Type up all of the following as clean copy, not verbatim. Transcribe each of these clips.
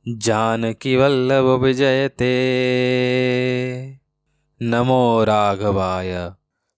जानकी वल्लभ विजयते। नमो राघवाय।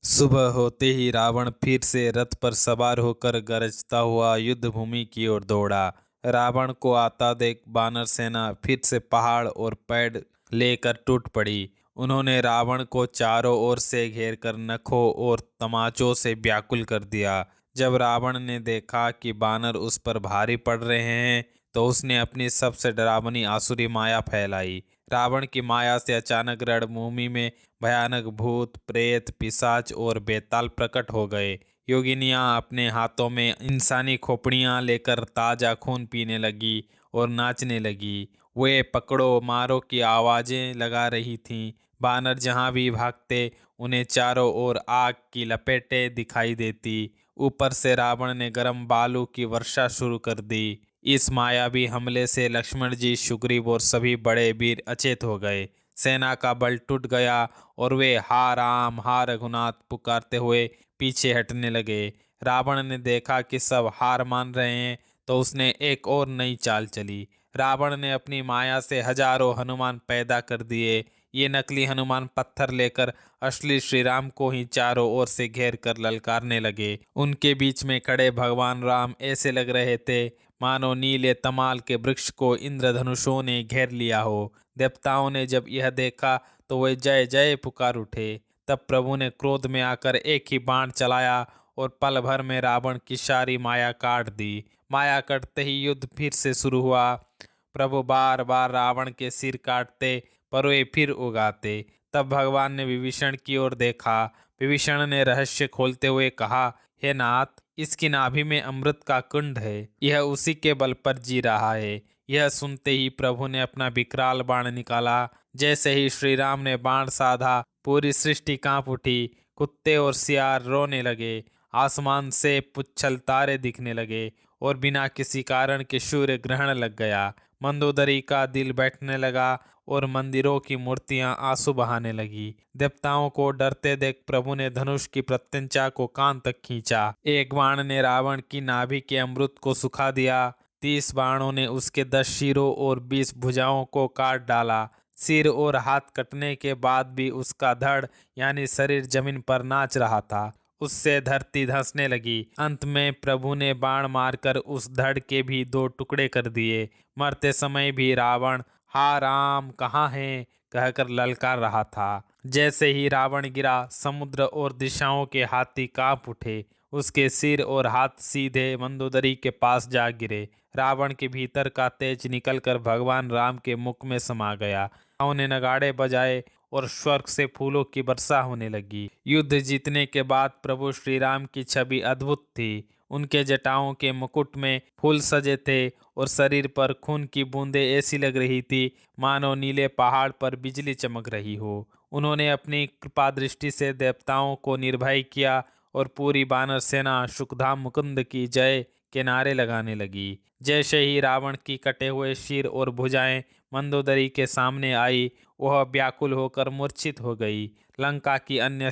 सुबह होते ही रावण फिर से रथ पर सवार होकर गरजता हुआ युद्ध भूमि की ओर दौड़ा। रावण को आता देख वानर सेना फिर से पहाड़ और पेड़ लेकर टूट पड़ी। उन्होंने रावण को चारों ओर से घेरकर नखों और तमाचों से व्याकुल कर दिया। जब रावण ने देखा कि बानर उस पर भारी पड़ रहे हैं तो उसने अपनी सबसे डरावनी आसुरी माया फैलाई। रावण की माया से अचानक रणभूमि में भयानक भूत प्रेत पिशाच और बेताल प्रकट हो गए। योगिनियां अपने हाथों में इंसानी खोपड़ियां लेकर ताजा खून पीने लगी और नाचने लगी। वे पकड़ो मारो की आवाजें लगा रही थीं। बानर जहां भी भागते उन्हें चारों ओर आग की लपेटें दिखाई देती। ऊपर से रावण ने गर्म बालू की वर्षा शुरू कर दी। इस मायावी हमले से लक्ष्मण जी सुग्रीव और सभी बड़े वीर अचेत हो गए। सेना का बल टूट गया और वे हा राम हा रघुनाथ पुकारते हुए पीछे हटने लगे। रावण ने देखा कि सब हार मान रहे हैं तो उसने एक और नई चाल चली। रावण ने अपनी माया से हजारों हनुमान पैदा कर दिए। ये नकली हनुमान पत्थर लेकर असली श्री राम को ही चारों ओर से घेर कर ललकारने लगे। उनके बीच में खड़े भगवान राम ऐसे लग रहे थे मानो नीले तमाल के वृक्ष को इंद्रधनुषों ने घेर लिया हो। देवताओं ने जब यह देखा तो वे जय जय पुकार उठे। तब प्रभु ने क्रोध में आकर एक ही बाण चलाया और पल भर में रावण की सारी माया काट दी। माया कटते ही युद्ध फिर से शुरू हुआ। प्रभु बार बार रावण के सिर काटते पर वे फिर उगाते। तब भगवान ने विभीषण की ओर देखा। विभीषण ने रहस्य खोलते हुए कहा, हे नाथ, इसकी नाभि में अमृत का कुंड है। यह उसी के बल पर जी रहा है। यह सुनते ही प्रभु ने अपना विकराल बाण निकाला। जैसे ही श्री राम ने बाण साधा पूरी सृष्टि कांप उठी। कुत्ते और सियार रोने लगे। आसमान से पुच्छल तारे दिखने लगे और बिना किसी कारण के सूर्य ग्रहण लग गया। मंदोदरी का दिल बैठने लगा और मंदिरों की मूर्तियां आंसू बहाने लगी। देवताओं को डरते देख प्रभु ने धनुष की प्रत्यंचा को कान तक खींचा। एक बाण ने रावण की नाभि के अमृत को सुखा दिया। 30 बाणों ने उसके 10 सिरों और 20 भुजाओं को काट डाला। सिर और हाथ कटने के बाद भी उसका धड़ यानी शरीर जमीन पर नाच रहा था। उससे धरती धंसने लगी। अंत में प्रभु ने बाण मारकर उस धड़ के भी 2 टुकड़े कर दिए। मरते समय भी रावण हा राम कहाँ है कहकर ललकार रहा था। जैसे ही रावण गिरा समुद्र और दिशाओं के हाथी कांप उठे। उसके सिर और हाथ सीधे मंदोदरी के पास जा गिरे। रावण के भीतर का तेज निकलकर भगवान राम के मुख में समा गया। उन्हें नगाड़े बजाए और स्वर्ग से फूलों की वर्षा होने लगी। युद्ध जीतने के बाद प्रभु श्री राम की छवि अद्भुत थी। उनके जटाओं के मुकुट में फूल सजे थे और शरीर पर खून की बूंदें ऐसी लग रही थी मानो नीले पहाड़ पर बिजली चमक रही हो। उन्होंने अपनी कृपा दृष्टि से देवताओं को निर्भय किया और पूरी वानर सेना सुखधाम मुकुंद की जय के नारे लगाने लगी। जैसे ही रावण की कटे हुए सिर और भुजाएं मंदोदरी के सामने आई, वह व्याकुल होकर मूर्छित हो गई। लंका की अन्य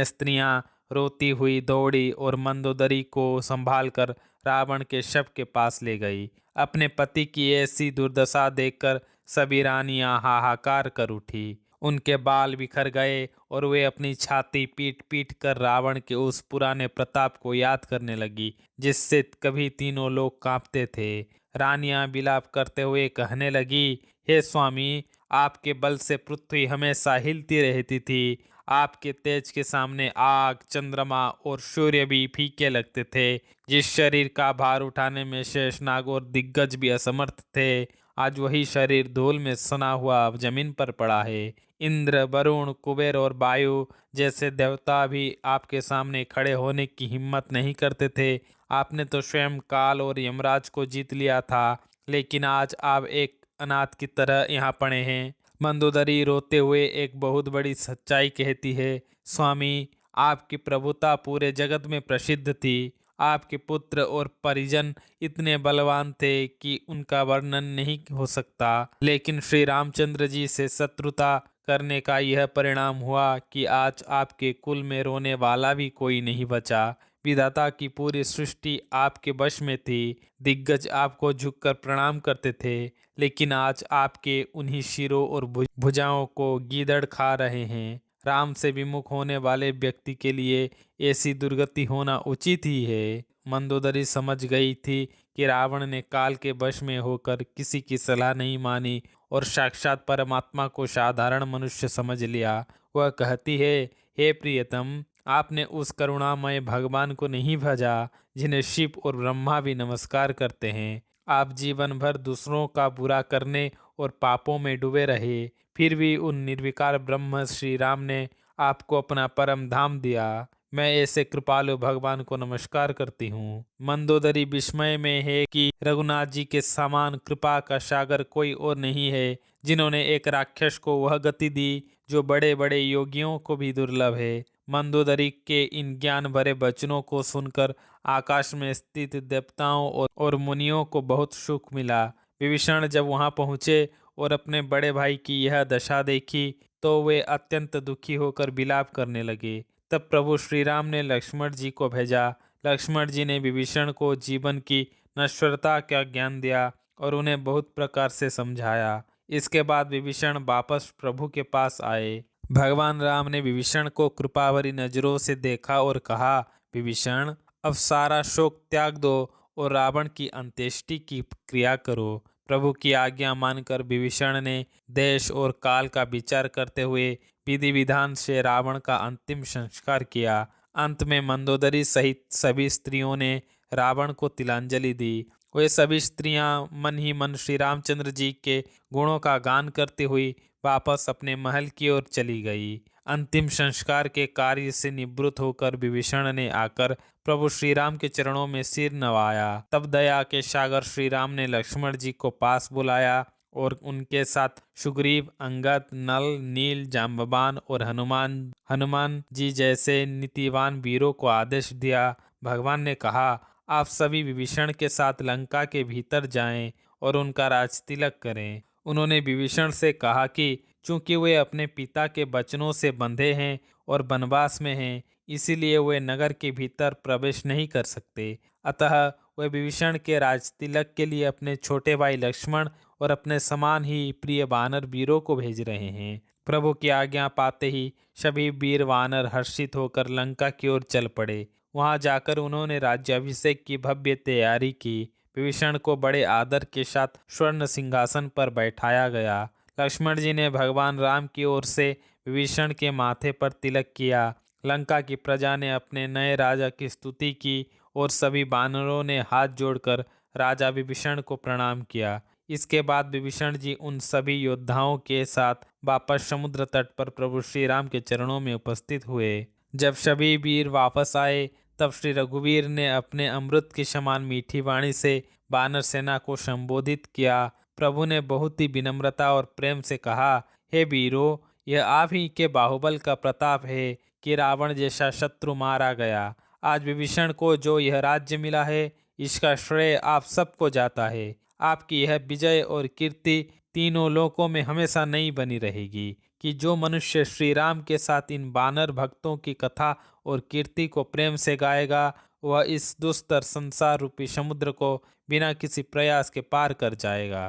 स्त्रियां रोती हुई दौड़ी और मंदोदरी को संभालकर रावण के शव के पास ले गई। अपने पति की ऐसी दुर्दशा देखकर सभी रानियां हाहाकार कर उठी। उनके बाल बिखर गए और वे अपनी छाती पीट पीट कर रावण के उस पुराने प्रताप को याद करने लगी जिससे कभी तीनों लोग कांपते थे। रानियां विलाप करते हुए कहने लगी, हे स्वामी, आपके बल से पृथ्वी हमेशा हिलती रहती थी। आपके तेज के सामने आग चंद्रमा और सूर्य भी फीके लगते थे। जिस शरीर का भार उठाने में शेषनाग और दिग्गज भी असमर्थ थे, आज वही शरीर धूल में सना हुआ जमीन पर पड़ा है। इंद्र वरुण कुबेर और वायु जैसे देवता भी आपके सामने खड़े होने की हिम्मत नहीं करते थे। आपने तो स्वयं काल और यमराज को जीत लिया था, लेकिन आज आप एक अनाथ की तरह यहाँ पड़े हैं। मंदोदरी रोते हुए एक बहुत बड़ी सच्चाई कहती है, स्वामी, आपकी प्रभुता पूरे जगत में प्रसिद्ध थी। आपके पुत्र और परिजन इतने बलवान थे कि उनका वर्णन नहीं हो सकता। लेकिन श्री रामचंद्र जी से शत्रुता करने का यह परिणाम हुआ कि आज आपके कुल में रोने वाला भी कोई नहीं बचा। विधाता की पूरी सृष्टि आपके वश में थी। दिग्गज आपको झुककर प्रणाम करते थे, लेकिन आज आपके उन्हीं शिरों और भुजाओं को गीदड़ खा रहे हैं। राम से विमुख होने वाले व्यक्ति के लिए ऐसी दुर्गति होना उचित ही है। मंदोदरी समझ गई थी कि रावण ने काल के वश में होकर किसी की सलाह नहीं मानी और साक्षात परमात्मा को साधारण मनुष्य समझ लिया। वह कहती है, हे प्रियतम, आपने उस करुणामय भगवान को नहीं भजा जिन्हें शिव और ब्रह्मा भी नमस्कार करते हैं। आप जीवन भर दूसरों का बुरा करने और पापों में डूबे रहे, फिर भी उन निर्विकार ब्रह्म श्री राम ने आपको अपना परम धाम दिया। मैं ऐसे कृपालु भगवान को नमस्कार करती हूँ। मंदोदरी विस्मय में है कि रघुनाथ जी के समान कृपा का सागर कोई और नहीं है, जिन्होंने एक राक्षस को वह गति दी जो बड़े बड़े योगियों को भी दुर्लभ है। मंदोदरी के इन ज्ञान भरे वचनों को सुनकर आकाश में स्थित देवताओं और मुनियों को बहुत सुख मिला। विभीषण जब वहां पहुंचे और अपने बड़े भाई की यह दशा देखी तो वे अत्यंत दुखी होकर विलाप करने लगे। तब प्रभु श्री राम ने लक्ष्मण जी को भेजा। लक्ष्मण जी ने विभीषण को जीवन की नश्वरता का ज्ञान दिया और उन्हें बहुत प्रकार से समझाया। इसके बाद विभीषण वापस प्रभु के पास आए। भगवान राम ने विभीषण को कृपाभरी नजरों से देखा और कहा, विभीषण, अब सारा शोक त्याग दो और रावण की अंत्येष्टि की क्रिया करो। प्रभु की आज्ञा मानकर विभीषण ने देश और काल का विचार करते हुए विधि विधान से रावण का अंतिम संस्कार किया। अंत में मंदोदरी सहित सभी स्त्रियों ने रावण को तिलांजलि दी। वे सभी स्त्रियां मन ही मन श्री रामचंद्र जी के गुणों का गान करती हुई वापस अपने महल की ओर चली गई। अंतिम संस्कार के कार्य से निवृत्त होकर विभीषण ने आकर प्रभु श्री राम के चरणों में सिर नवाया। तब दया के सागर श्री राम ने लक्ष्मण जी को पास बुलाया और उनके साथ सुग्रीव, अंगद, नल, नील, जाम्बवान और हनुमान जी जैसे नीतिवान वीरों को आदेश दिया। भगवान ने कहा, आप सभी विभीषण के साथ लंका के भीतर जाएं और उनका राजतिलक करें। उन्होंने विभीषण से कहा कि चूंकि वे अपने पिता के वचनों से बंधे हैं और वनवास में हैं, इसीलिए वे नगर के भीतर प्रवेश नहीं कर सकते। अतः वे विभीषण के राजतिलक के लिए अपने छोटे भाई लक्ष्मण और अपने समान ही प्रिय वानर वीरों को भेज रहे हैं। प्रभु की आज्ञा पाते ही सभी वीर वानर हर्षित होकर लंका की ओर चल पड़े। वहां जाकर उन्होंने राज्याभिषेक की भव्य तैयारी की। विभीषण को बड़े आदर के साथ स्वर्ण सिंहासन पर बैठाया गया। लक्ष्मण जी ने भगवान राम की ओर से विभीषण के माथे पर तिलक किया। लंका की प्रजा ने अपने नए राजा की स्तुति की और सभी वानरों ने हाथ जोड़कर राजा विभीषण को प्रणाम किया। इसके बाद विभीषण जी उन सभी योद्धाओं के साथ वापस समुद्र तट पर प्रभु श्री राम के चरणों में उपस्थित हुए। जब सभी वीर वापस आए तब श्री रघुवीर ने अपने अमृत के समान मीठी वाणी से वानर सेना को संबोधित किया। प्रभु ने बहुत ही विनम्रता और प्रेम से कहा, हे वीरों, यह आप ही के बाहुबल का प्रताप है कि रावण जैसा शत्रु मारा गया। आज विभीषण को जो यह राज्य मिला है, इसका श्रेय आप सबको जाता है। आपकी यह विजय और कीर्ति तीनों लोकों में हमेशा नई बनी रहेगी कि जो मनुष्य श्री राम के साथ इन वानर भक्तों की कथा और कीर्ति को प्रेम से गाएगा, वह इस दुस्तर संसार रूपी समुद्र को बिना किसी प्रयास के पार कर जाएगा।